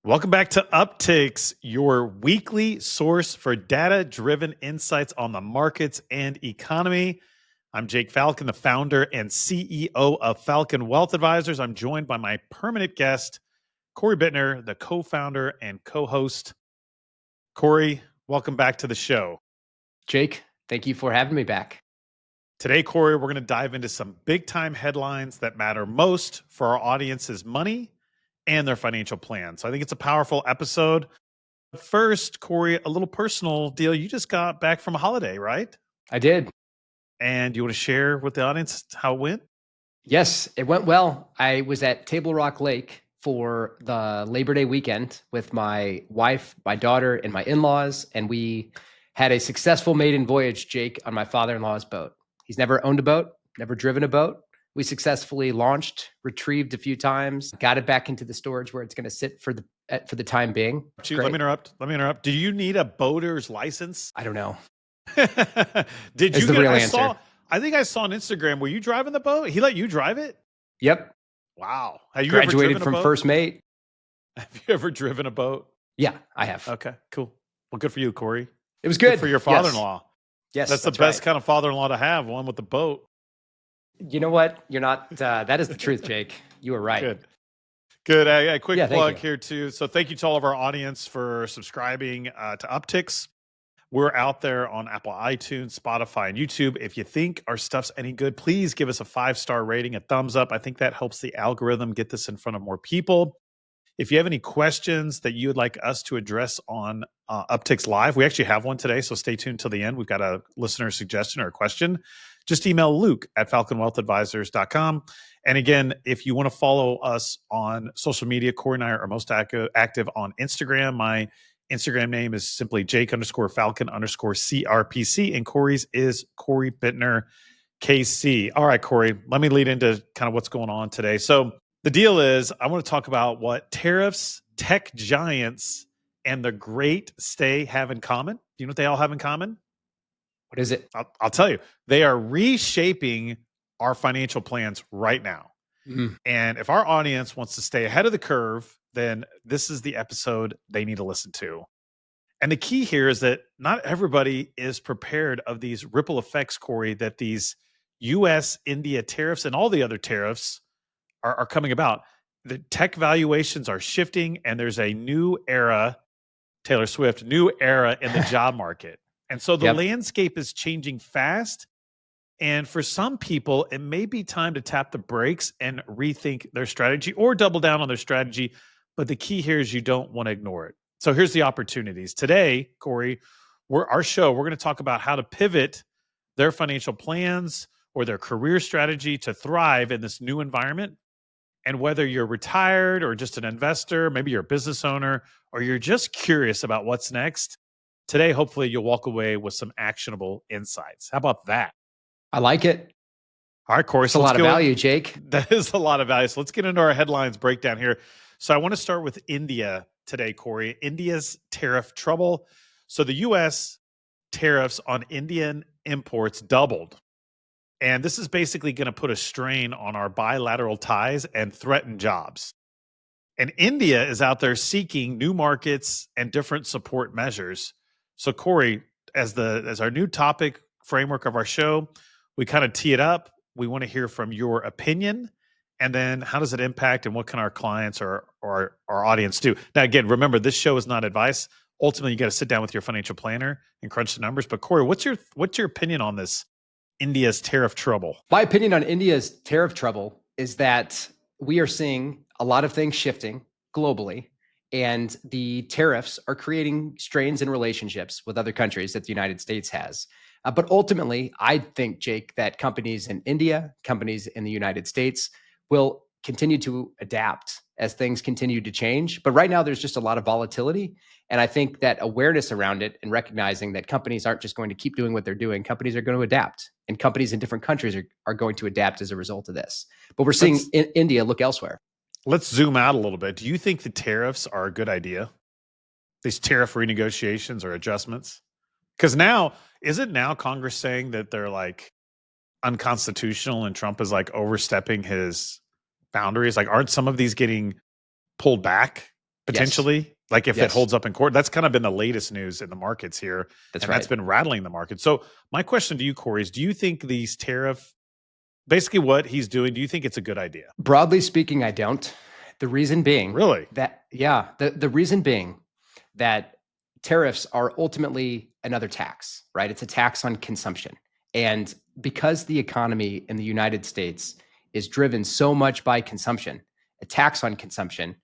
Welcome back to Upticks, your weekly source for data-driven insights on the markets and economy. I'm Jake Falcon, the founder and CEO of Falcon Wealth Advisors. I'm joined by my permanent guest, Cory Bittner, the co-founder and co-host. Cory, welcome back to the show. Jake, thank you for having me back. Today, Cory, we're going to dive into some big-time headlines that matter most for our audience's money and their financial plan. So I think it's a powerful episode. First, Cory, a little personal deal. You just got back from a holiday, right? I did. And you want to share with the audience how it went? Yes, it went well. I was at Table Rock Lake for the Labor Day weekend with my wife, my daughter, and my in-laws, and we had a successful maiden voyage, Jake, on my father-in-law's boat. He's never owned a boat, never driven a boat. We successfully launched, retrieved a few times, got it back into the storage where it's going to sit for the time being. Let me interrupt. Do you need a boater's license? I don't know. Did Is you the get? real answer. I think I saw on Instagram. Were you driving the boat? He let you drive it? Yep. Wow. Have you Graduated ever driven from a boat? first mate. Have you ever driven a boat? Yeah, I have. Okay, cool. Well, good for you, Cory. It was good for your father-in-law. Yes, that's the best kind of father-in-law to have. One with the boat. You know what? You're not. That is the truth, Jake. You were right. Good. A quick plug here too. So thank you to all of our audience for subscribing to Upticks. We're out there on Apple iTunes, Spotify, and YouTube. If you think our stuff's any good, please give us a 5-star rating, a thumbs up. I think that helps the algorithm get this in front of more people. If you have any questions that you would like us to address on Upticks Live, we actually have one today, so stay tuned till the end. We've got a listener suggestion or a question. Just email Luke at falconwealthadvisors.com. And again, if you want to follow us on social media, Cory and I are most active on Instagram. My Instagram name is simply Jake_Falcon_CRPC, and Cory's is Cory Bittner KC. All right, Cory, let me lead into kind of what's going on today. So the deal is I want to talk about what tariffs, tech giants, and the great stay have in common. Do you know what they all have in common? What is it? I'll tell you. They are reshaping our financial plans right now. Mm. And if our audience wants to stay ahead of the curve, then this is the episode they need to listen to. And the key here is that not everybody is prepared of these ripple effects, Cory, that these US, India tariffs and all the other tariffs are coming about. The tech valuations are shifting, and there's a new era, Taylor Swift, new era in the job market. And so the landscape is changing fast. And for some people, it may be time to tap the brakes and rethink their strategy or double down on their strategy. But the key here is you don't want to ignore it. So here's the opportunities. Today, Cory, we're going to talk about how to pivot their financial plans or their career strategy to thrive in this new environment. And whether you're retired or just an investor, maybe you're a business owner, or you're just curious about what's next, today, hopefully you'll walk away with some actionable insights. How about that? I like it. All right, Cory. It's a lot of value, Jake. That is a lot of value. So let's get into our headlines breakdown here. So I want to start with India today, Cory. India's tariff trouble. So the U.S. tariffs on Indian imports doubled. And this is basically going to put a strain on our bilateral ties and threaten jobs. And India is out there seeking new markets and different support measures. So Cory, as our new topic framework of our show, we kind of tee it up. We want to hear from your opinion. And then how does it impact and what can our clients or our audience do? Now, again, remember, this show is not advice. Ultimately, you got to sit down with your financial planner and crunch the numbers. But Cory, what's your opinion on this India's tariff trouble? My opinion on India's tariff trouble is that we are seeing a lot of things shifting globally, and the tariffs are creating strains in relationships with other countries that the United States has. But ultimately, I think, Jake, that companies in India, companies in the United States will continue to adapt as things continue to change. But right now, there's just a lot of volatility. And I think that awareness around it and recognizing that companies aren't just going to keep doing what they're doing, companies are going to adapt. And companies in different countries are going to adapt as a result of this. But we're seeing India look elsewhere. Let's zoom out a little bit. Do you think the tariffs are a good idea? These tariff renegotiations or adjustments? Because now, isn't now Congress saying that they're like unconstitutional and Trump is like overstepping his boundaries? Like, aren't some of these getting pulled back? potentially, like if it Yes. holds up in court. That's kind of been the latest news in the markets here. That's And that's been rattling the market. So my question to you, Cory, is do you think these basically what he's doing, do you think it's a good idea? Broadly speaking, I don't. The reason being Really? the reason being that tariffs are ultimately another tax, right? It's a tax on consumption. And because the economy in the United States is driven so much by consumption, a tax on consumption,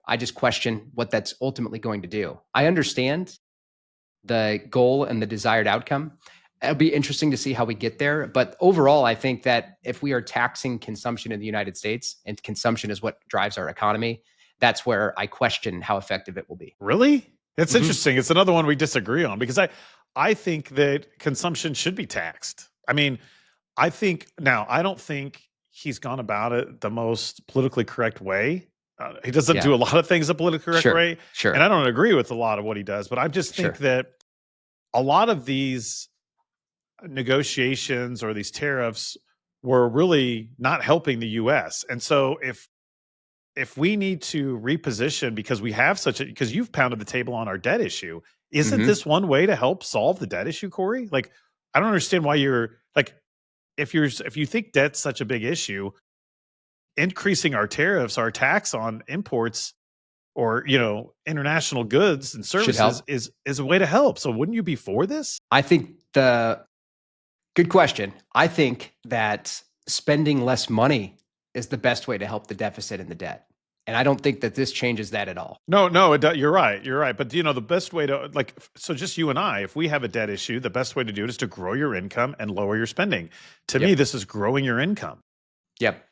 I just question what that's ultimately going to do. I understand the goal and the desired outcome. It'll be interesting to see how we get there. But overall, I think that if we are taxing consumption in the United States, and consumption is what drives our economy, that's where I question how effective it will be. Really? It's interesting. It's another one we disagree on because I think that consumption should be taxed. I mean, I don't think he's gone about it the most politically correct way. He doesn't do a lot of things the politically correct way. Sure. And I don't agree with a lot of what he does, but I just think that a lot of these negotiations or these tariffs were really not helping the US. And so if we need to reposition because we have because you've pounded the table on our debt issue, isn't this one way to help solve the debt issue, Cory? Like, I don't understand why you're like, if you think debt's such a big issue, increasing our tariffs, our tax on imports or, international goods and services is a way to help. So wouldn't you be for this? I think good question. I think that spending less money is the best way to help the deficit and the debt. And I don't think that this changes that at all. No, you're right. You're right. But the best way to so just you and I, if we have a debt issue, the best way to do it is to grow your income and lower your spending. To me, this is growing your income. Yep.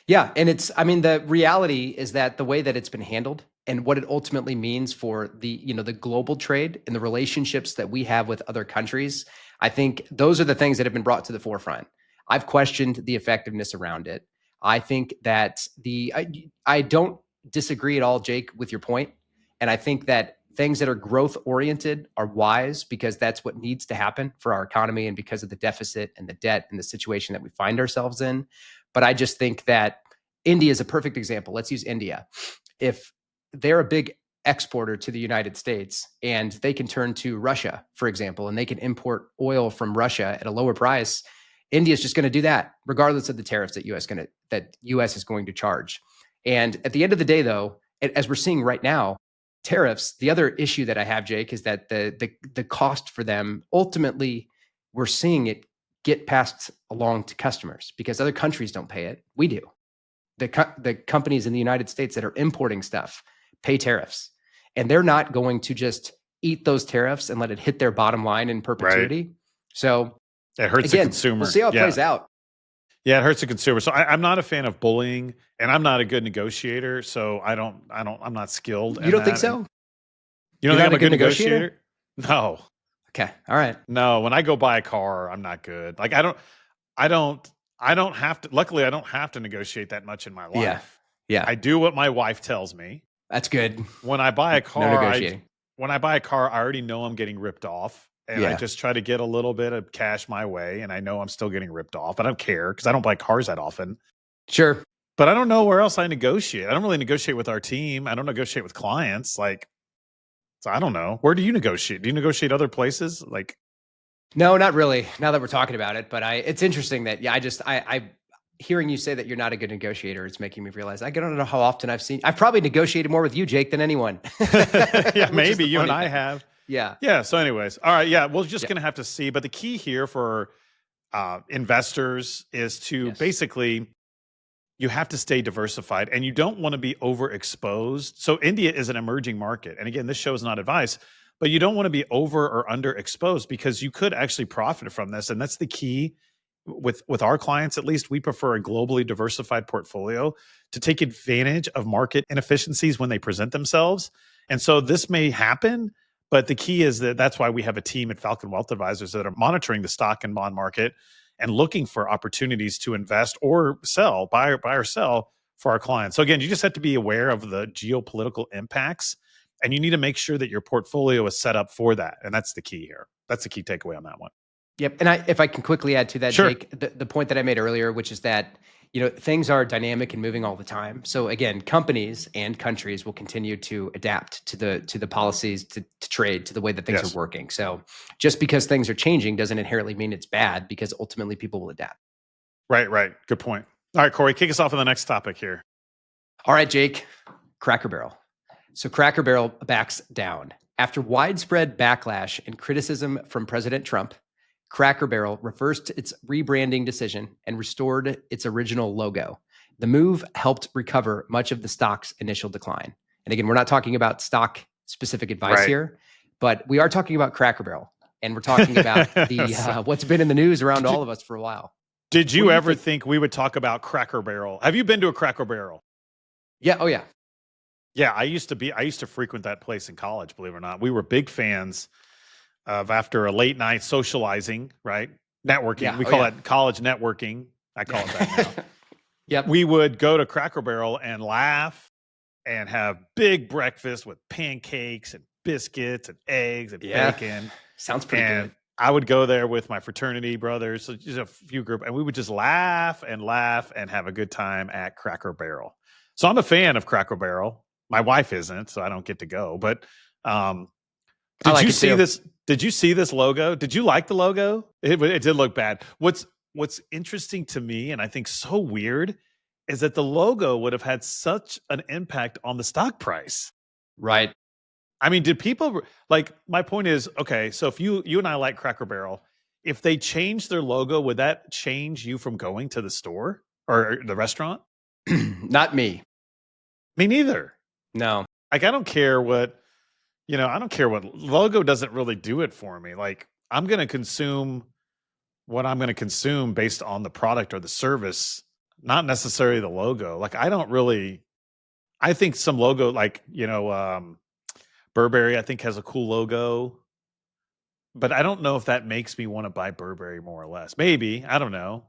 Yeah. And the reality is that the way that it's been handled and what it ultimately means for the global trade and the relationships that we have with other countries, I think those are the things that have been brought to the forefront. I've questioned the effectiveness around it. I think that I don't disagree at all, Jake, with your point. And I think that things that are growth oriented are wise because that's what needs to happen for our economy and because of the deficit and the debt and the situation that we find ourselves in. But I just think that India is a perfect example. Let's use India. If they're a big exporter to the United States and they can turn to Russia, for example, and they can import oil from Russia at a lower price, India is just going to do that regardless of the tariffs that US is going to charge. And at the end of the day, though, as we're seeing right now, tariffs, the other issue that I have, Jake, is that the cost for them, ultimately, we're seeing it get passed along to customers because other countries don't pay it. We do. The companies in the United States that are importing stuff pay tariffs. And they're not going to just eat those tariffs and let it hit their bottom line in perpetuity. Right. So it hurts the consumer. We'll see how it plays out. Yeah, it hurts the consumer. So I'm not a fan of bullying, and I'm not a good negotiator. So I'm not skilled. You don't think so? You don't think I'm a good negotiator? No. Okay. All right. No, when I go buy a car, I'm not good. Like I don't have to. Luckily, I don't have to negotiate that much in my life. Yeah. I do what my wife tells me. That's good. When I buy a car, no negotiating. I already know I'm getting ripped off. And I just try to get a little bit of cash my way. And I know I'm still getting ripped off. I don't care because I don't buy cars that often. Sure. But I don't know where else I negotiate. I don't really negotiate with our team. I don't negotiate with clients. So I don't know. Where do you negotiate? Do you negotiate other places? No, not really. Now that we're talking about it. But it's interesting that, I hearing you say that you're not a good negotiator, it's making me realize I don't know how often I've probably negotiated more with you, Jake, than anyone. Yeah, maybe you and I have. Yeah. Yeah. So anyways, all right. Yeah. We're just going to have to see. But the key here for investors is to basically, you have to stay diversified and you don't want to be overexposed. So India is an emerging market. And again, this show is not advice, but you don't want to be over or underexposed because you could actually profit from this. And that's the key with our clients. At least we prefer a globally diversified portfolio to take advantage of market inefficiencies when they present themselves. And so this may happen. But the key is that's why we have a team at Falcon Wealth Advisors that are monitoring the stock and bond market and looking for opportunities to invest or sell, buy or sell for our clients. So again, you just have to be aware of the geopolitical impacts and you need to make sure that your portfolio is set up for that. And that's the key here. That's the key takeaway on that one. Yep. And if I can quickly add to that, Sure. Jake, the point that I made earlier, which is that things are dynamic and moving all the time. So again, companies and countries will continue to adapt to the policies, to trade, to the way that things are working. So just because things are changing doesn't inherently mean it's bad, because ultimately people will adapt. Right. Good point. All right, Cory, kick us off on the next topic here. All right, Jake, Cracker Barrel. So Cracker Barrel backs down. After widespread backlash and criticism from President Trump, Cracker Barrel reversed its rebranding decision and restored its original logo. The move helped recover much of the stock's initial decline. And again, we're not talking about stock-specific advice here, but we are talking about Cracker Barrel, and we're talking about the what's been in the news around all of us for a while. Did you ever think we would talk about Cracker Barrel? Have you been to a Cracker Barrel? Yeah. Oh, yeah. Yeah, I used to frequent that place in college, believe it or not. We were big fans of, after a late night socializing, right? Networking. Yeah. We call that college networking. I call it that now. Yep. We would go to Cracker Barrel and laugh and have big breakfast with pancakes and biscuits and eggs and bacon. Sounds pretty good. I would go there with my fraternity brothers, so just a few group, and we would just laugh and have a good time at Cracker Barrel. So I'm a fan of Cracker Barrel. My wife isn't, so I don't get to go. But did you see this? Did you see this logo? Did you like the logo? It did look bad. What's interesting to me, and I think so weird, is that the logo would have had such an impact on the stock price. Right. I mean, did people like? My point is, okay, so if you and I like Cracker Barrel, if they changed their logo, would that change you from going to the store or the restaurant? Not me. Me neither. No. Like, I don't care what, I don't care what logo doesn't really do it for me. Like, I'm going to consume what I'm going to consume based on the product or the service, not necessarily the logo. Like, I think some logo, like, Burberry, I think has a cool logo, but I don't know if that makes me want to buy Burberry more or less. Maybe, I don't know.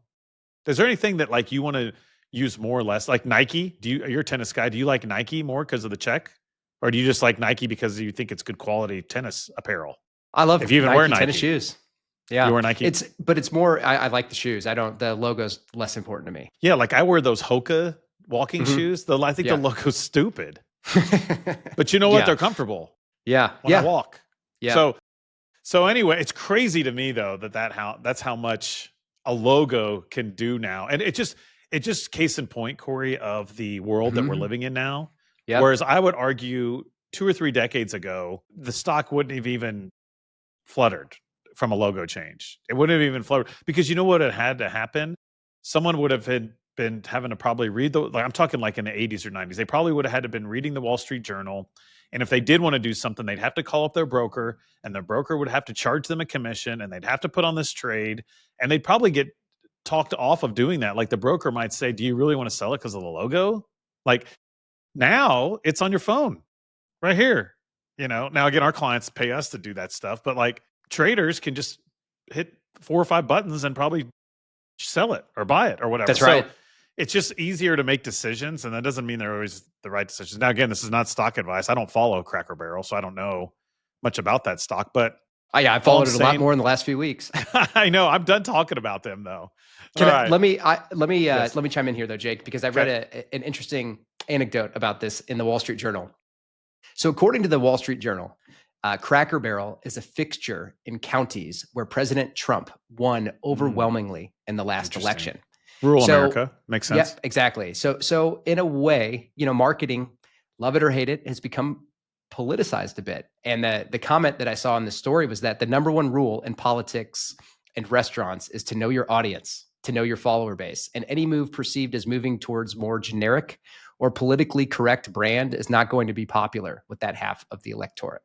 Is there anything that like you want to use more or less, like Nike? You're a tennis guy. Do you like Nike more because of the check, or do you just like Nike because you think it's good quality tennis apparel? I love if you even Nike wear Nike tennis shoes. Yeah, you wear Nike. It's more. I like the shoes. The logo's less important to me. Yeah, like I wear those Hoka walking shoes. I think the logo's stupid, but you know what? They're comfortable. Yeah, when I walk. Yeah. So anyway, it's crazy to me though that's how much a logo can do now, and it just case in point, Cory, of the world that we're living in now. Yep. Whereas I would argue 2 or 3 decades ago, the stock wouldn't have even fluttered from a logo change. It wouldn't have even fluttered, because you know what had to happen? Someone would have been having to probably read I'm talking like in the 80s or 90s. They probably would have had to been reading the Wall Street Journal. And if they did want to do something, they'd have to call up their broker, and their broker would have to charge them a commission, and they'd have to put on this trade, and they'd probably get talked off of doing that. Like the broker might say, do you really want to sell it because of the logo? Like now it's on your phone right here. Now again, our clients pay us to do that stuff, but like traders can just hit 4 or 5 buttons and probably sell it or buy it or whatever. That's right. So it's just easier to make decisions, and that doesn't mean they're always the right decisions. Now, again, this is not stock advice. I don't follow Cracker Barrel, so I don't know much about that stock, but I followed it a lot more in the last few weeks. I know. I'm done talking about them though. Let me chime in here though, Jake, because I read an interesting anecdote about this in the Wall Street Journal. So according to the Wall Street Journal, Cracker Barrel is a fixture in counties where President Trump won overwhelmingly in the last election. Rural America. Makes sense. Yep, exactly. So in a way, marketing, love it or hate it, has become politicized a bit. And the comment that I saw in the story was that the number one rule in politics and restaurants is to know your audience, to know your follower base. And any move perceived as moving towards more generic or politically correct brand is not going to be popular with that half of the electorate.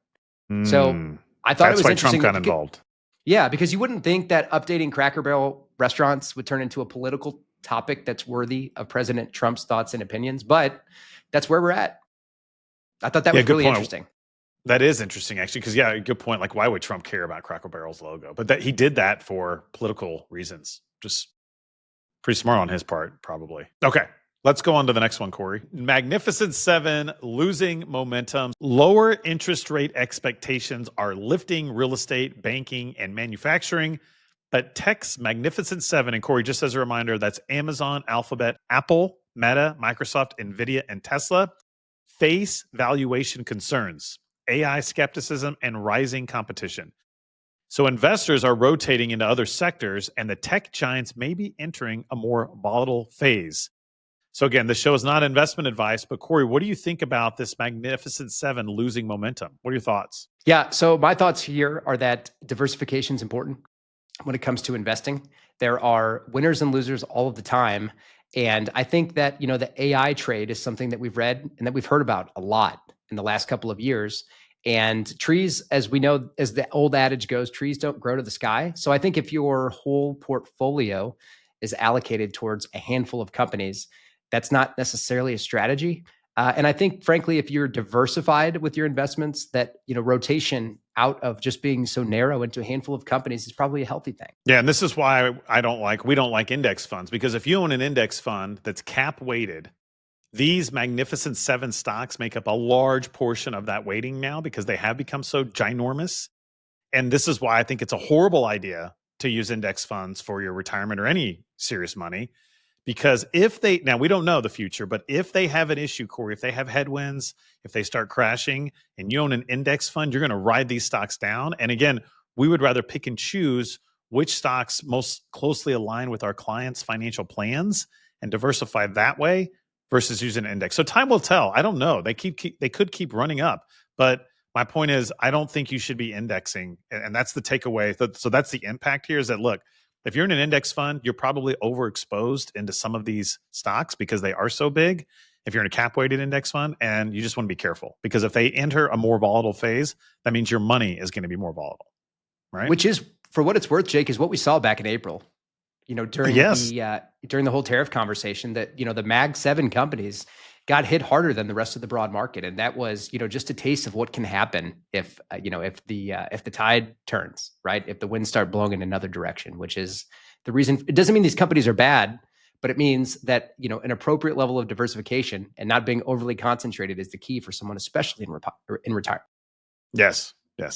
So I thought it was interesting. Trump got involved. Yeah, because you wouldn't think that updating Cracker Barrel restaurants would turn into a political topic that's worthy of President Trump's thoughts and opinions, but that's where we're at. I thought that was really interesting. That is interesting, actually, because good point. Like, why would Trump care about Cracker Barrel's logo? But that he did that for political reasons. Just pretty smart on his part, probably. Okay. Let's go on to the next one, Cory. Magnificent Seven losing momentum. Lower interest rate expectations are lifting real estate, banking, and manufacturing. But tech's Magnificent Seven, and Cory, just as a reminder, that's Amazon, Alphabet, Apple, Meta, Microsoft, Nvidia, and Tesla, face valuation concerns, AI skepticism, and rising competition. So investors are rotating into other sectors, and the tech giants may be entering a more volatile phase. So again, this show is not investment advice, but Cory, what do you think about this Magnificent Seven losing momentum? What are your thoughts? Yeah. So my thoughts here are that diversification is important when it comes to investing. There are winners and losers all of the time. And I think that, the AI trade is something that we've read and that we've heard about a lot in the last couple of years. And trees, as we know, as the old adage goes, trees don't grow to the sky. So I think if your whole portfolio is allocated towards a handful of companies, that's not necessarily a strategy. And I think, frankly, if you're diversified with your investments, that rotation out of just being so narrow into a handful of companies is probably a healthy thing. Yeah, and this is why we don't like index funds, because if you own an index fund that's cap weighted, these Magnificent Seven stocks make up a large portion of that weighting now because they have become so ginormous. And this is why I think it's a horrible idea to use index funds for your retirement or any serious money. Because now we don't know the future, but if they have an issue, Cory, if they have headwinds, if they start crashing and you own an index fund, you're going to ride these stocks down. And again, we would rather pick and choose which stocks most closely align with our clients' financial plans and diversify that way versus using an index. So time will tell. I don't know. They could keep running up, but my point is, I don't think you should be indexing, and that's the takeaway. So that's the impact here. Is that, look, if you're in an index fund, you're probably overexposed into some of these stocks because they are so big. If you're in a cap weighted index fund, and you just want to be careful, because if they enter a more volatile phase, that means your money is going to be more volatile, right? Which is, for what it's worth, Jake, is what we saw back in April. During the whole tariff conversation, that the Mag 7 companies got hit harder than the rest of the broad market, and that was just a taste of what can happen if the tide turns, right? If the winds start blowing in another direction, which is the reason. It doesn't mean these companies are bad, but it means that an appropriate level of diversification and not being overly concentrated is the key for someone, especially in retirement. Yes.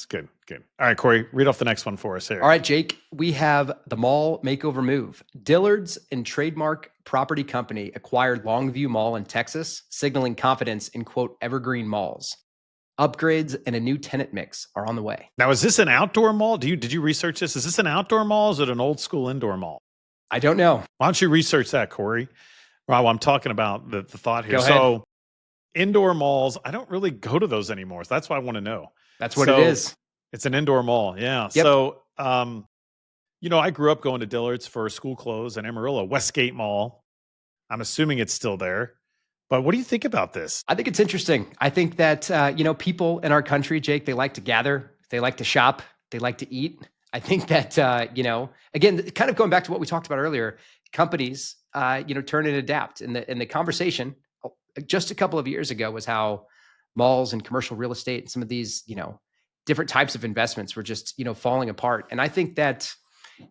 Good. All right, Cory, read off the next one for us here. All right, Jake, we have the mall makeover move. Dillard's and Trademark Property Company acquired Longview Mall in Texas, signaling confidence in, quote, evergreen malls. Upgrades and a new tenant mix are on the way. Now, is this an outdoor mall? Did you research this? Is this an outdoor mall? Or is it an old school indoor mall? I don't know. Why don't you research that, Cory? Well, I'm talking about the thought here. Go ahead. So indoor malls, I don't really go to those anymore. So that's why I want to know. That's what it is. It's an indoor mall. Yeah. Yep. So, I grew up going to Dillard's for school clothes in Amarillo, Westgate Mall. I'm assuming it's still there. But what do you think about this? I think it's interesting. I think that, people in our country, Jake, they like to gather, they like to shop, they like to eat. I think that, again, kind of going back to what we talked about earlier, companies, turn and adapt. And the conversation just a couple of years ago was how malls and commercial real estate and some of these, different types of investments were just, falling apart. And I think that,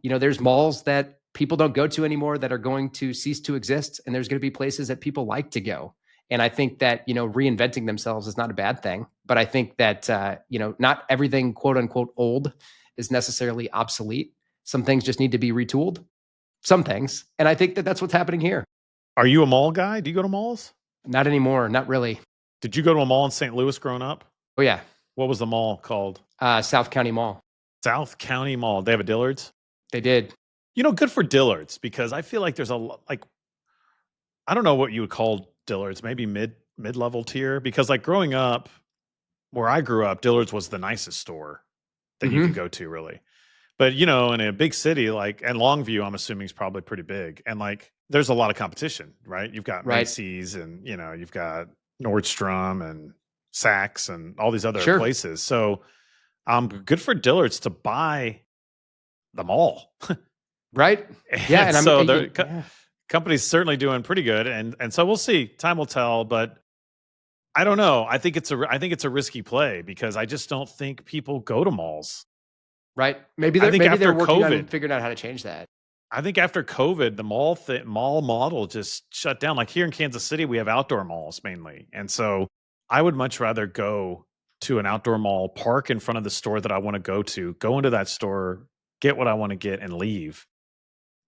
there's malls that people don't go to anymore that are going to cease to exist. And there's going to be places that people like to go. And I think that, reinventing themselves is not a bad thing. But I think that, not everything, quote unquote, old is necessarily obsolete. Some things just need to be retooled. Some things. And I think that that's what's happening here. Are you a mall guy? Do you go to malls? Not anymore. Not really. Did you go to a mall in St. Louis growing up? Oh, yeah. What was the mall called? South County Mall. South County Mall. They have a Dillard's? They did. Good for Dillard's, because I feel like there's I don't know what you would call Dillard's, maybe mid-level tier, because growing up, where I grew up, Dillard's was the nicest store that you could go to, really. But, in a big city and Longview, I'm assuming is probably pretty big. And there's a lot of competition, right? You've got Macy's and, you've got Nordstrom and Saks and all these other places. So good for Dillard's to buy the mall. Right. Yeah. And so company's certainly doing pretty good. And so we'll see. Time will tell, but I don't know. I think it's a risky play, because I just don't think people go to malls. Right. Maybe they're working on figuring out how to change that. I think after COVID, the mall model just shut down. Like here in Kansas City, we have outdoor malls mainly. And so I would much rather go to an outdoor mall, park in front of the store that I want to go into that store, get what I want to get, and leave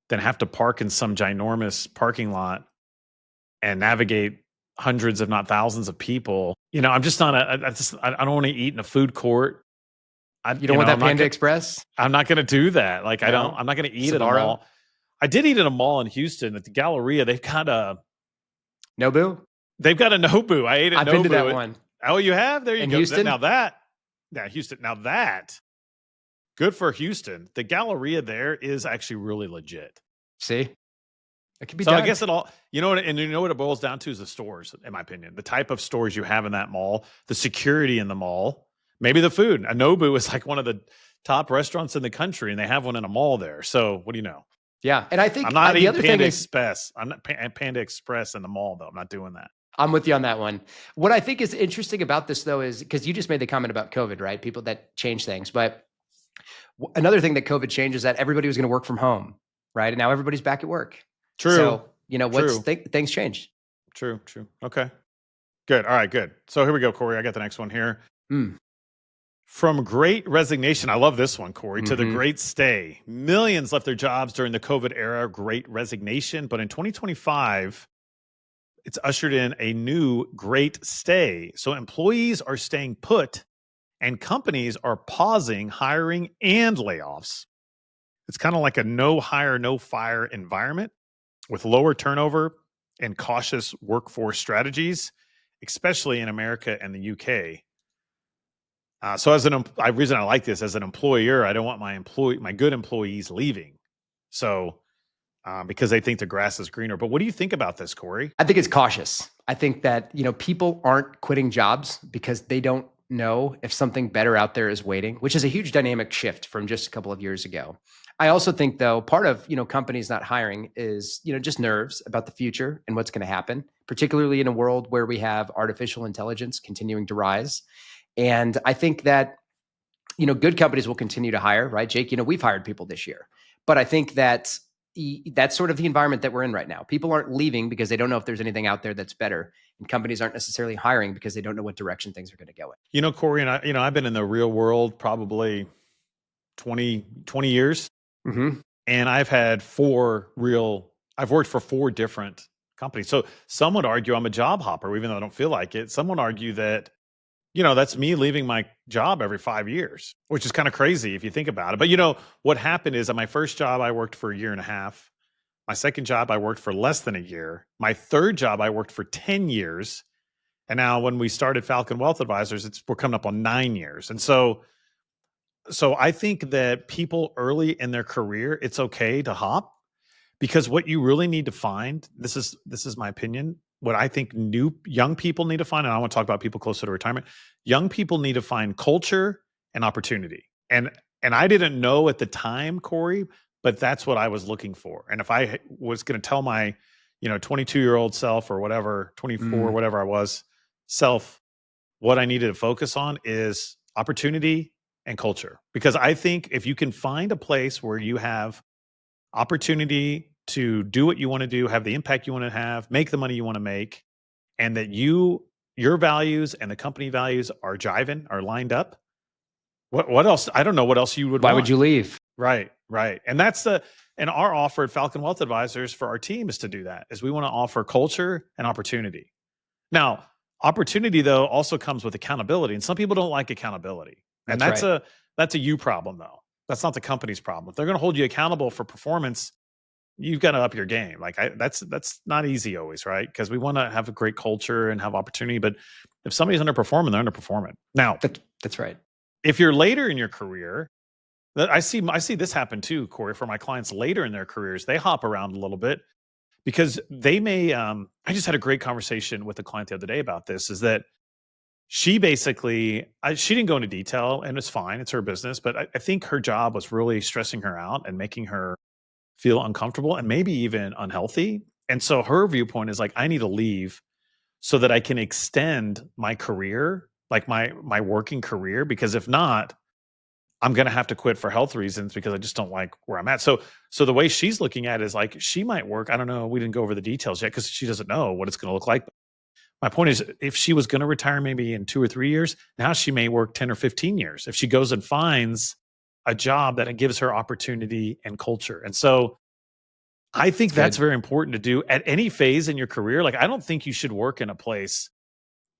than have to park in some ginormous parking lot and navigate hundreds, if not thousands of people. I'm just not I don't want to eat in a food court. You don't want that Panda Express? I'm not going to do that. Like, No? I'm not going to eat at a Sbarro? mall. I did eat at a mall in Houston at the Galleria. They've got a Nobu? They've got a Nobu. I ate at Nobu. I've been to that one. Oh, you have? There you In go. Houston? Houston. Now that, good for Houston. The Galleria there is actually really legit. See? It could be so done. I guess it all, you know what it boils down to is the stores, in my opinion. The type of stores you have in that mall, the security in the mall, maybe the food. A Nobu is like one of the top restaurants in the country, and they have one in a mall there. So what do you know? Yeah, and I think I'm not the eating other Panda thing is Express. I'm not Panda Express in the mall, though. I'm not doing that. I'm with you on that one. What I think is interesting about this, though, is because you just made the comment about COVID, right? People that change things. But another thing that COVID changed is that everybody was going to work from home, right? And now everybody's back at work. True. So, things change. True. Okay. Good. All right, good. So here we go, Cory. I got the next one here. From great resignation, I love this one, Cory, to the great stay. Millions left their jobs during the COVID era, great resignation. But in 2025, it's ushered in a new great stay. So employees are staying put and companies are pausing hiring and layoffs. It's kind of like a no hire, no fire environment with lower turnover and cautious workforce strategies, especially in America and the UK. So the reason I like this as an employer, I don't want my good employees leaving. So because they think the grass is greener. But what do you think about this, Cory? I think it's cautious. I think that, people aren't quitting jobs because they don't know if something better out there is waiting, which is a huge dynamic shift from just a couple of years ago. I also think, though, part of, companies not hiring is, just nerves about the future and what's going to happen, particularly in a world where we have artificial intelligence continuing to rise. And I think that, good companies will continue to hire, right? Jake, we've hired people this year, but I think that that's sort of the environment that we're in right now. People aren't leaving because they don't know if there's anything out there that's better. And companies aren't necessarily hiring because they don't know what direction things are going to go in. Cory, and I've been in the real world probably 20 years. And I've had I've worked for 4 different companies. So some would argue I'm a job hopper, even though I don't feel like it. Some would argue that, that's me leaving my job every 5 years, which is kind of crazy if you think about it. But what happened is at my first job, I worked for a year and a half. My second job, I worked for less than a year. My third job, I worked for 10 years. And now when we started Falcon Wealth Advisors, we're coming up on 9 years. And so I think that people early in their career, it's okay to hop, because what you really need to find, this is my opinion, what I think young people need to find, and I want to talk about people closer to retirement, young people need to find culture and opportunity. And I didn't know at the time, Cory, but that's what I was looking for. And if I was going to tell my, 22-year-old self or whatever, 24, whatever I was, self, what I needed to focus on is opportunity and culture. Because I think if you can find a place where you have opportunity to do what you want to do, have the impact you want to have, make the money you want to make, and that your values and the company values are jiving, are lined up, what else? I don't know what else you would want. Why would you leave? Right. And that's and our offer at Falcon Wealth Advisors for our team is to do that, is we want to offer culture and opportunity. Now, opportunity, though, also comes with accountability, and some people don't like accountability. And that's a you problem, though. That's not the company's problem. If they're going to hold you accountable for performance, you've got to up your game. Like that's not easy always, right? Because we want to have a great culture and have opportunity. But if somebody's underperforming, they're underperforming. Now, that's right. If you're later in your career, I see this happen too, Cory, for my clients later in their careers. They hop around a little bit because they may. I just had a great conversation with a client the other day about this. Is that she basically, she didn't go into detail, and it's fine. It's her business. But I think her job was really stressing her out and making her feel uncomfortable and maybe even unhealthy. And so her viewpoint is like, I need to leave so that I can extend my career, like my working career, because if not, I'm going to have to quit for health reasons because I just don't like where I'm at. So the way she's looking at it is like, she might work. I don't know. We didn't go over the details yet because she doesn't know what it's going to look like. My point is, if she was going to retire maybe in 2 or 3 years, now she may work 10 or 15 years. If she goes and finds a job that gives her opportunity and culture. And so I think that's very important to do at any phase in your career. Like, I don't think you should work in a place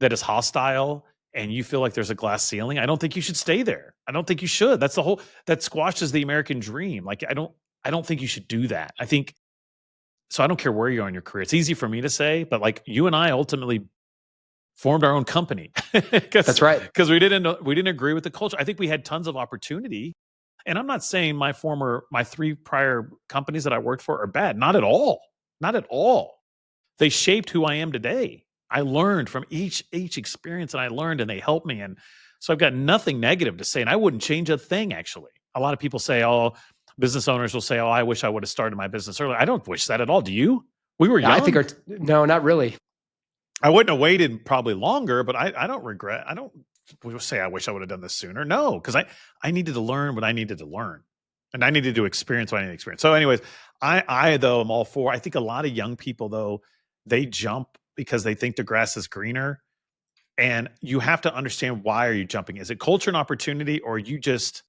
that is hostile and you feel like there's a glass ceiling. I don't think you should stay there. I don't think you should. That squashes the American dream. Like, I don't think you should do that. I think so. I don't care where you are in your career. It's easy for me to say, but like, you and I ultimately formed our own company. That's right. Because we didn't agree with the culture. I think we had tons of opportunity. And I'm not saying my 3 prior companies that I worked for are bad. Not at all. Not at all. They shaped who I am today. I learned from each experience, and they helped me. And so I've got nothing negative to say, and I wouldn't change a thing, actually. A lot of people say, business owners will say, I wish I would have started my business earlier. I don't wish that at all. Do you? We were young. I think no, not really. I wouldn't have waited probably longer, but I don't regret. I don't say I wish I would have done this sooner. No, because I needed to learn what I needed to learn, and I needed to experience what I needed to experience. So anyways, I though am all for. I think a lot of young people, though, they jump because they think the grass is greener, and you have to understand, why are you jumping? Is it culture and opportunity, or you just,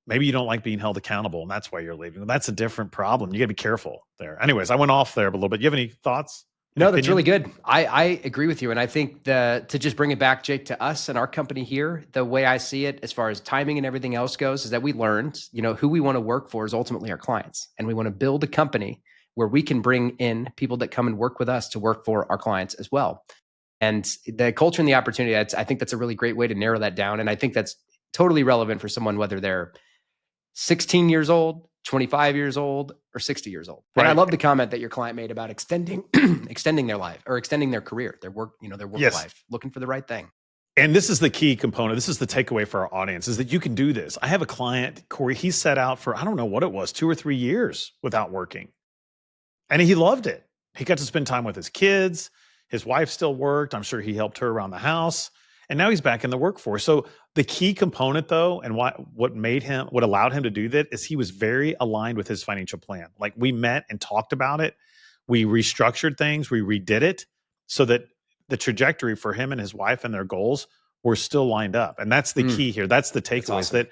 maybe you don't like being held accountable and that's why you're leaving? Well, that's a different problem. You got to be careful there. Anyways, I went off there a little bit. You have any thoughts? No, that's really good. I agree with you. And I think to just bring it back, Jake, to us and our company here, the way I see it as far as timing and everything else goes, is that we learned, who we want to work for is ultimately our clients. And we want to build a company where we can bring in people that come and work with us to work for our clients as well. And the culture and the opportunity, I think that's a really great way to narrow that down. And I think that's totally relevant for someone, whether they're 16 years old, 25 years old, or 60 years old. Right. And I love the comment that your client made about extending their life, or extending their career, their work, their work life, looking for the right thing. And this is the key component. This is the takeaway for our audience, is that you can do this. I have a client, Cory, he set out for, I don't know what it was, 2 or 3 years without working. And he loved it. He got to spend time with his kids. His wife still worked. I'm sure he helped her around the house. And now he's back in the workforce. So the key component, though, and what allowed him to do that, is he was very aligned with his financial plan. Like, we met and talked about it. We restructured things. We redid it so that the trajectory for him and his wife and their goals were still lined up. And that's the key here. That's the takeaway. Awesome. That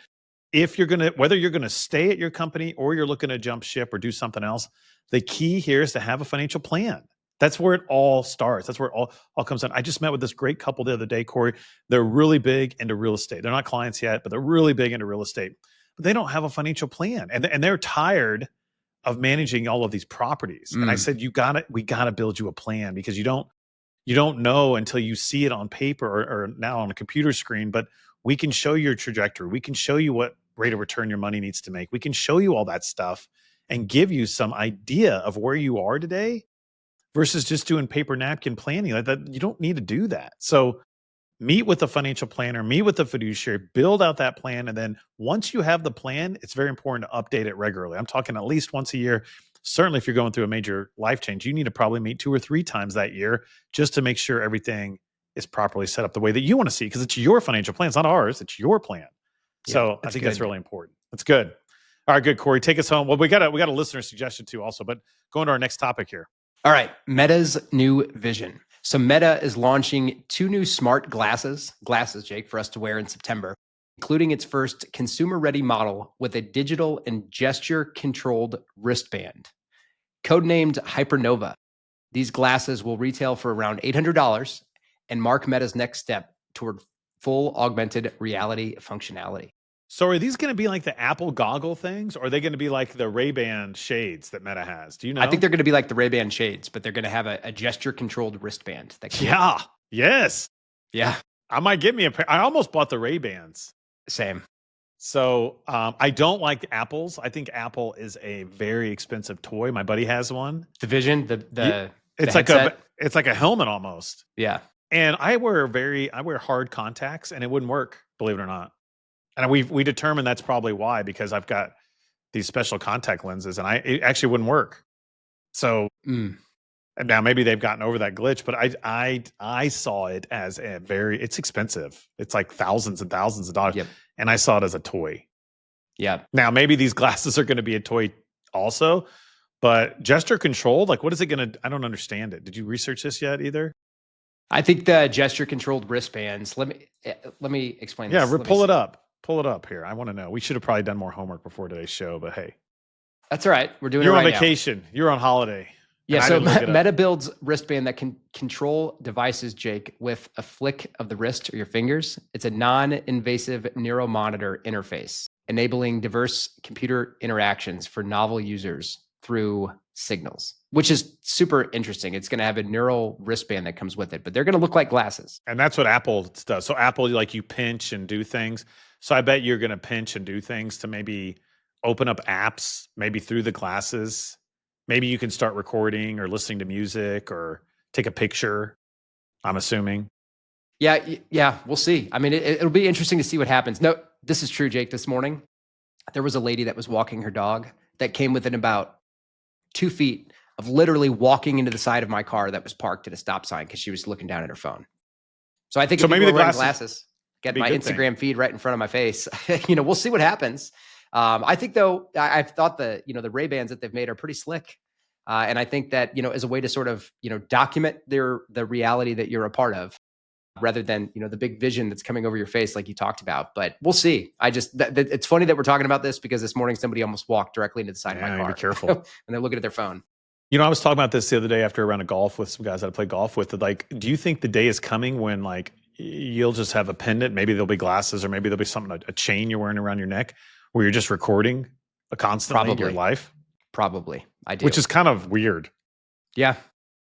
if whether you're going to stay at your company or you're looking to jump ship or do something else, the key here is to have a financial plan. That's where it all starts. That's where it all comes down. I just met with this great couple the other day, Cory. They're really big into real estate. They're not clients yet, but they're really big into real estate. But they don't have a financial plan, and they're tired of managing all of these properties. And I said, we gotta build you a plan, because you don't know until you see it on paper or now on a computer screen. But we can show you your trajectory. We can show you what rate of return your money needs to make. We can show you all that stuff and give you some idea of where you are today, versus just doing paper napkin planning. Like that, you don't need to do that. So meet with a financial planner, meet with a fiduciary, build out that plan. And then once you have the plan, it's very important to update it regularly. I'm talking at least once a year. Certainly, if you're going through a major life change, you need to probably meet 2 or 3 times that year, just to make sure everything is properly set up the way that you want to see, because it's your financial plan. It's not ours. It's your plan. So I think that's really important. That's good. All right, good, Cory. Take us home. Well, we got a listener suggestion too also, but going to our next topic here. All right, Meta's new vision. So Meta is launching 2 new smart glasses, Jake, for us to wear in September, including its first consumer-ready model with a digital and gesture-controlled wristband. Codenamed Hypernova, these glasses will retail for around $800 and mark Meta's next step toward full augmented reality functionality. So are these going to be like the Apple goggle things, or are they going to be like the Ray-Ban shades that Meta has? Do you know? I think they're going to be like the Ray-Ban shades, but they're going to have a gesture-controlled wristband. Yes. Yeah. I might get me a pair. I almost bought the Ray-Bans. Same. So I don't like Apples. I think Apple is a very expensive toy. My buddy has one. The Vision, it's like a helmet almost. Yeah. And I wear hard contacts, and it wouldn't work, believe it or not. And we determined that's probably why, because I've got these special contact lenses, and it actually wouldn't work. So now maybe they've gotten over that glitch, but I saw it as it's expensive. It's like thousands and thousands of dollars. Yep. And I saw it as a toy. Yeah. Now maybe these glasses are going to be a toy also, but gesture controlled, like what is it going to, I don't understand it. Did you research this yet either? I think the gesture controlled wristbands, let me explain this. Yeah, pull it up. Pull it up here. I want to know. We should have probably done more homework before today's show, but hey. That's all right. We're doing You're it on right vacation. now. You're on holiday. Yeah, so Meta builds wristband that can control devices, Jake, with a flick of the wrist or your fingers. It's a non-invasive neuromonitor interface, enabling diverse computer interactions for novel users through signals, which is super interesting. It's going to have a neural wristband that comes with it, but they're going to look like glasses. And that's what Apple does. So Apple, like you pinch and do things. So I bet you're going to pinch and do things to maybe open up apps, maybe through the glasses. Maybe you can start recording or listening to music or take a picture, I'm assuming. Yeah, we'll see. I mean, it'll be interesting to see what happens. No, this is true, Jake. This morning, there was a lady that was walking her dog that came within about 2 feet of literally walking into the side of my car that was parked at a stop sign because she was looking down at her phone. So I think if maybe the glasses get my Instagram feed right in front of my face, we'll see what happens. I think though, I've thought the Ray-Bans that they've made are pretty slick. And I think that, as a way to sort of, document the reality that you're a part of rather than, the big vision that's coming over your face, like you talked about, but we'll see. It's funny that we're talking about this because this morning somebody almost walked directly into the side of my car. Be careful. And they're looking at their phone. I was talking about this the other day after a round of golf with some guys that I play golf with. Like, do you think the day is coming when like you'll just have a pendant? Maybe there'll be glasses or maybe there'll be something, a chain you're wearing around your neck where you're just recording constantly your life? Probably. I do. Which is kind of weird. Yeah.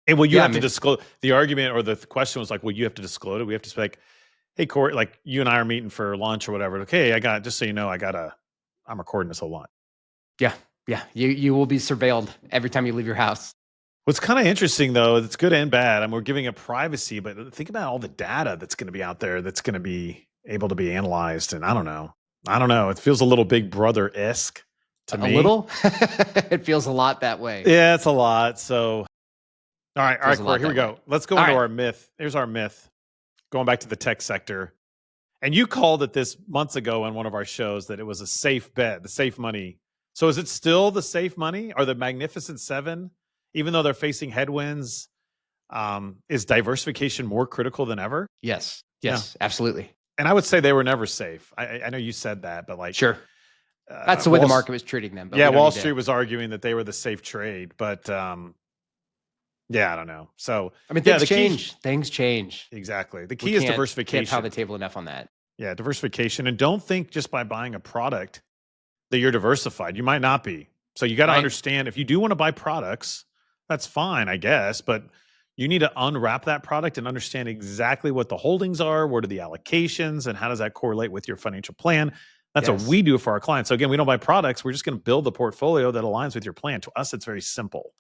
And will you have to disclose the argument, or the question was like, well, you have to disclose it. We have to say like, hey, Cory, like you and I are meeting for lunch or whatever. Okay, just so you know, I'm recording this whole lot. Yeah. Yeah. You will be surveilled every time you leave your house. What's kind of interesting though, it's good and bad. We're giving it privacy, but think about all the data that's going to be out there that's going to be able to be analyzed. And I don't know. It feels a little Big Brother-esque to me. A little? It feels a lot that way. Yeah, it's a lot. So all right, Cory, here we go. Let's go into our myth. Here's our myth. Going back to the tech sector. And you called it this months ago on one of our shows that it was a safe bet, the safe money. So is it still the safe money? Are the Magnificent Seven, even though they're facing headwinds, is diversification more critical than ever? Yes, absolutely. And I would say they were never safe. I know you said that, but like... Sure. That's the way the market was treating them. But Wall Street was arguing that they were the safe trade, but... I don't know. So I mean, things change. Things change. Exactly. The key is diversification. Can't pound the table enough on that. Yeah, diversification. And don't think just by buying a product that you're diversified. You might not be. So you got to understand, if you do want to buy products, that's fine, I guess. But you need to unwrap that product and understand exactly what the holdings are, what are the allocations, and how does that correlate with your financial plan. That's what we do for our clients. So again, we don't buy products. We're just going to build the portfolio that aligns with your plan. To us, it's very simple.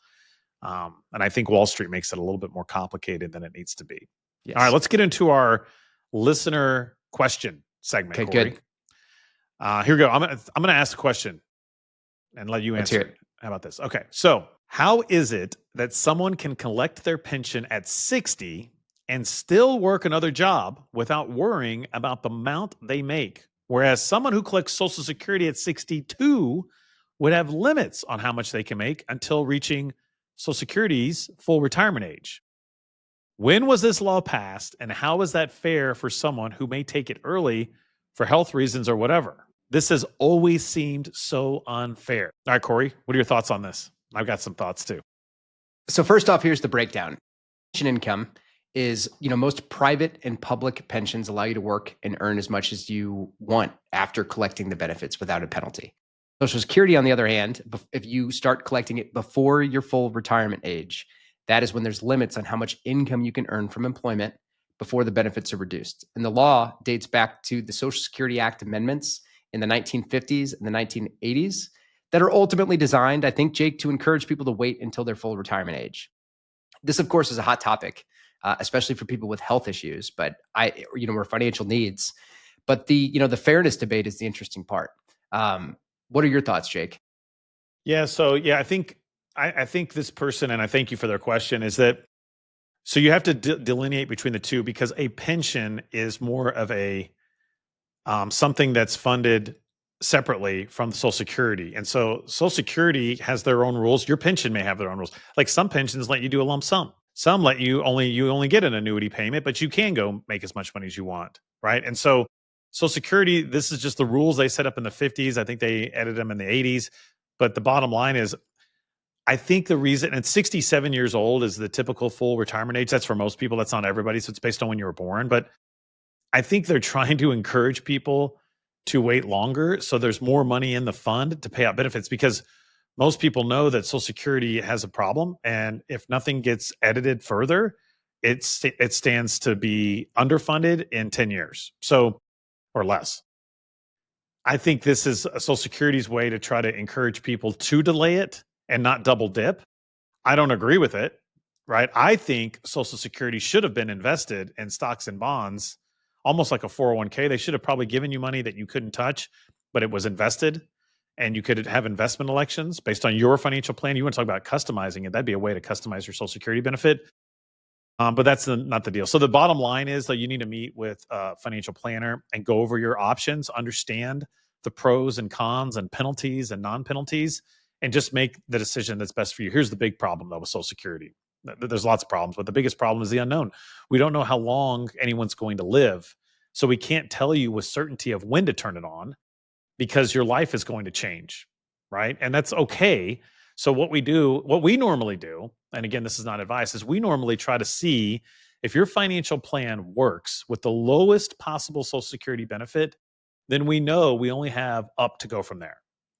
And I think Wall Street makes it a little bit more complicated than it needs to be. Yes. All right, let's get into our listener question segment. Okay, Cory. Good. Here we go. I'm gonna ask a question and let you answer it. How about this? Okay, so how is it that someone can collect their pension at 60 and still work another job without worrying about the amount they make, whereas someone who collects Social Security at 62 would have limits on how much they can make until reaching Social Security's full retirement age? When was this law passed, and how is that fair for someone who may take it early for health reasons or whatever? This has always seemed so unfair. All right, Cory, what are your thoughts on this? I've got some thoughts too. So first off, here's the breakdown. Pension income is, most private and public pensions allow you to work and earn as much as you want after collecting the benefits without a penalty. Social Security, on the other hand, if you start collecting it before your full retirement age, that is when there's limits on how much income you can earn from employment before the benefits are reduced. And the law dates back to the Social Security Act amendments in the 1950s and the 1980s that are ultimately designed, I think, Jake, to encourage people to wait until their full retirement age. This, of course, is a hot topic, especially for people with health issues, but or financial needs. But the fairness debate is the interesting part. What are your thoughts, Jake? Yeah. So I think this person, and I thank you for their question, is that, so you have to delineate between the two, because a pension is more of a something that's funded separately from Social Security. And so Social Security has their own rules. Your pension may have their own rules. Like some pensions let you do a lump sum. Some let you only get an annuity payment, but you can go make as much money as you want. Right. And so Social Security, this is just the rules they set up in the 50s. I think they edited them in the 80s. But the bottom line is, I think the reason, and 67 years old is the typical full retirement age. That's for most people. That's not everybody. So it's based on when you were born. But I think they're trying to encourage people to wait longer so there's more money in the fund to pay out benefits, because most people know that Social Security has a problem. And if nothing gets edited further, it stands to be underfunded in 10 years. So, or less. I think this is Social Security's way to try to encourage people to delay it and not double dip. I don't agree with it, right? I think Social Security should have been invested in stocks and bonds, almost like a 401k. They should have probably given you money that you couldn't touch, but it was invested, and you could have investment elections based on your financial plan. You want to talk about customizing it. That'd be a way to customize your Social Security benefit. But that's not the deal. So the bottom line is that you need to meet with a financial planner and go over your options, understand the pros and cons and penalties and non-penalties, and just make the decision that's best for you. Here's the big problem, though, with Social Security. There's lots of problems, but the biggest problem is the unknown. We don't know how long anyone's going to live. So we can't tell you with certainty of when to turn it on, because your life is going to change, right? And that's okay. So what we normally do, and again, this is not advice, is we normally try to see if your financial plan works with the lowest possible Social Security benefit, then we know we only have up to go from there.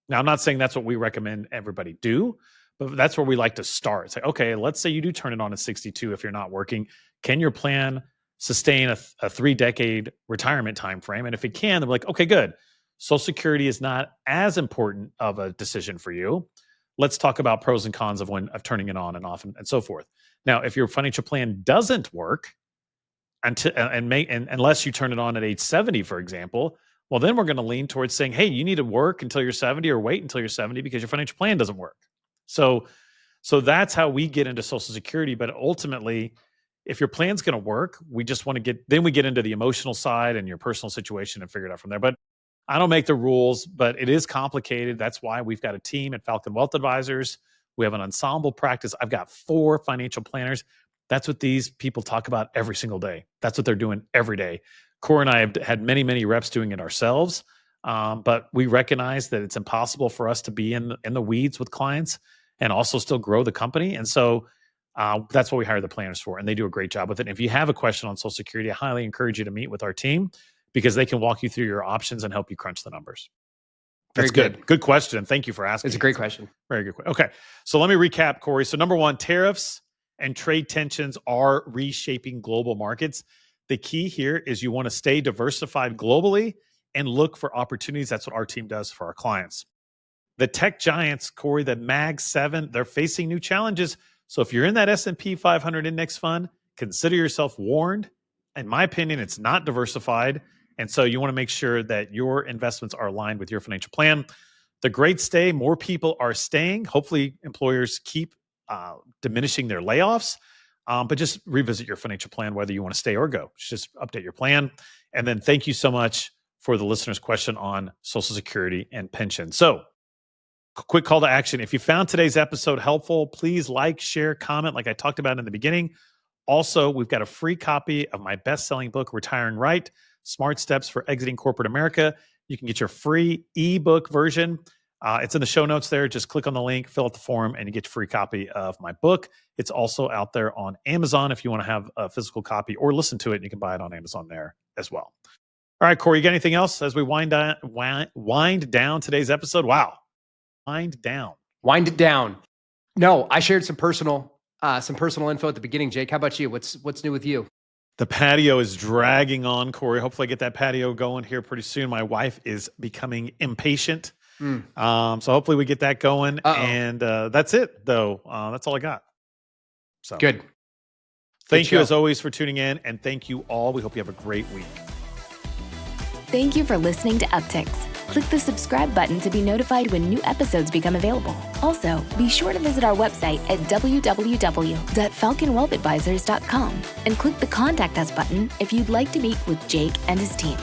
Now, I'm not saying that's what we recommend everybody do, but that's where we like to start. Say, okay, let's say you do turn it on at 62 if you're not working. Can your plan sustain a 3-decade retirement time frame? And if it can, then we're like, okay, good. Social Security is not as important of a decision for you. Let's talk about pros and cons of turning it on and off and so forth. Now, if your financial plan doesn't work unless you turn it on at age 70, for example, well, then we're going to lean towards saying, hey, you need to work until you're 70 or wait until you're 70 because your financial plan doesn't work. So that's how we get into Social Security. But ultimately, if your plan's going to work, we just want to then we get into the emotional side and your personal situation and figure it out from there. But I don't make the rules, but it is complicated. That's why we've got a team at Falcon Wealth Advisors. We have an ensemble practice. I've got 4 financial planners. That's what these people talk about every single day. That's what they're doing every day. Cory and I have had many, many reps doing it ourselves, but we recognize that it's impossible for us to be in the weeds with clients and also still grow the company. And so that's what we hire the planners for, and they do a great job with it. And if you have a question on Social Security, I highly encourage you to meet with our team, because they can walk you through your options and help you crunch the numbers. That's good. Good question. Thank you for asking. It's a great question. Very good question. Okay. So let me recap, Cory. So number 1, tariffs and trade tensions are reshaping global markets. The key here is you want to stay diversified globally and look for opportunities. That's what our team does for our clients. The tech giants, Cory, the Mag 7, they're facing new challenges. So if you're in that S&P 500 index fund, consider yourself warned. In my opinion, it's not diversified. And so you want to make sure that your investments are aligned with your financial plan. The great stay, more people are staying. Hopefully employers keep diminishing their layoffs, but just revisit your financial plan, whether you want to stay or go. Just update your plan. And then thank you so much for the listener's question on Social Security and pension. So quick call to action. If you found today's episode helpful, please like, share, comment like I talked about in the beginning. Also, we've got a free copy of my best-selling book, Retiring Right, Smart Steps for Exiting Corporate America. You can get your free ebook version. It's in the show notes there. Just click on the link, fill out the form, and you get your free copy of my book. It's also out there on Amazon if you want to have a physical copy, or listen to it, and you can buy it on Amazon there as well. All right, Cory, you got anything else as we wind down today's episode? Wow. Wind it down. No, I shared some personal info at the beginning. Jake, how about you? What's new with you? The patio is dragging on, Cory. Hopefully I get that patio going here pretty soon. My wife is becoming impatient. So hopefully we get that going. And that's it, though. That's all I got. So good. Thank you, as always, for tuning in. And thank you all. We hope you have a great week. Thank you for listening to Upticks. Click the subscribe button to be notified when new episodes become available. Also, be sure to visit our website at www.falconwealthadvisors.com and click the Contact Us button if you'd like to meet with Jake and his team.